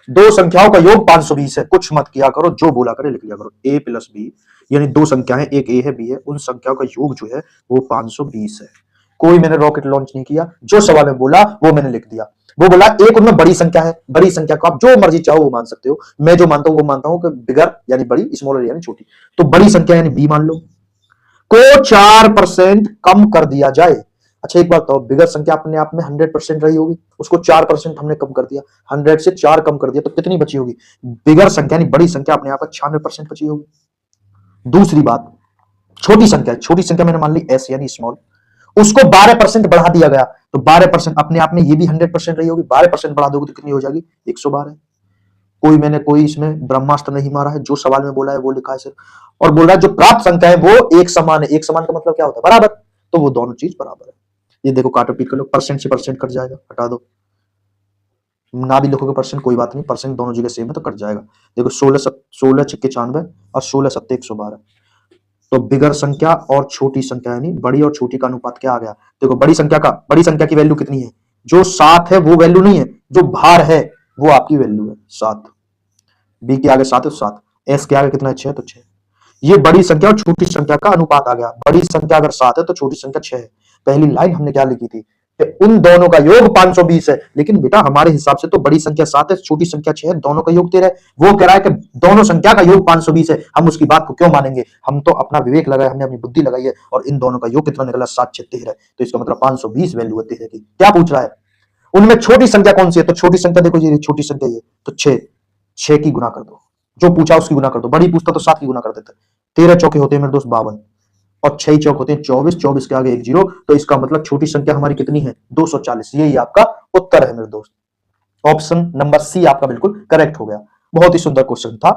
दो संख्याओं का योग 520 है, कुछ मत किया करो, जो बोला करे लिख लिया करो। a प्लस बी यानी दो संख्याएं, एक a है b है, उन संख्याओं का योग जो है वो 520 है। कोई मैंने रॉकेट लॉन्च नहीं किया, जो सवाल में बोला वो मैंने लिख दिया। वो बोला एक उनमें बड़ी संख्या है, बड़ी संख्या को आप जो मर्जी चाहो वो मान सकते हो। मैं जो मानता हूं वो मानता हूं कि बिगर यानी बड़ी, स्मॉलर यानी छोटी। तो बड़ी संख्या यानी बी मान लो, को 4% कम कर दिया जाए। अच्छा एक बात बताओ, बिगर संख्या अपने आप में 100% रही होगी, उसको 4% हमने कम कर दिया, 100 से 4 कम कर दिया तो कितनी बची होगी? बिगर संख्या यानी बड़ी संख्या अपने आप में 96% बची होगी। दूसरी बात, छोटी संख्या मैंने मान ली एस यानी स्मॉल, उसको 12% बढ़ा दिया गया तो 12% अपने आप में ये भी 100% रही होगी, 12% बढ़ा दोगे तो कितनी हो जाएगी? 112। कोई इसमें ब्रह्मास्त्र नहीं मारा है, जो सवाल में बोला है वो लिखा है सिर्फ। और बोल रहा है जो प्राप्त संख्या है वो एक समान है। एक समान का मतलब क्या होता है? बराबर। तो वो दोनों चीज बराबर है। ये देखो काटो पीट कर लो, परसेंट से परसेंट कट जाएगा, हटा दो। ना भी लिखोगे परसेंट कोई बात नहीं, परसेंट दोनों जगह सेम है तो कट जाएगा। देखो 16 छिक्के 96 और 16 सत्ते 112। तो बिगर संख्या और छोटी संख्या यानी बड़ी और छोटी का अनुपात क्या आ गया? देखो बड़ी संख्या की वैल्यू कितनी है? जो 7 है वो वैल्यू नहीं है, जो भार है वो आपकी वैल्यू है 7। बी के आगे 7 है तो 7, एस के आगे कितना है? 6 तो 6। ये बड़ी संख्या और छोटी संख्या का अनुपात आ गया। बड़ी संख्या अगर 7 है तो छोटी संख्या 6 है। पहली लाइन हमने क्या लिखी थी कि उन दोनों का योग 520 है, लेकिन बेटा हमारे हिसाब से तो बड़ी संख्या 7 है, छोटी संख्या 6 है, दोनों का योग 13 है। वो कह रहा है कि दोनों संख्या का योग 520 है, हम उसकी बात को क्यों मानेंगे? हम तो अपना विवेक लगाए, हमने अपनी बुद्धि लगाई है और इन दोनों का योग कितना निकला? 7 6 13 है, तो इसका मतलब 520 वैल्यू है 13 की। क्या पूछ रहा है? उनमें छोटी संख्या कौन सी है? तो छोटी संख्या देखो ये छोटी संख्या ये तो 6 की गुना कर दो, जो पूछा उसकी गुना कर दो। बड़ी पूछता तो 7 की गुना कर देते। 13 चौके होते हैं मेरे दोस्त 52 और 6 चौक होते हैं 24, 24 के आगे 1 0, तो इसका मतलब छोटी संख्या हमारी कितनी है? 240। यही आपका उत्तर है मेरे दोस्त। ऑप्शन नंबर सी आपका बिल्कुल करेक्ट हो गया। बहुत ही सुंदर क्वेश्चन था।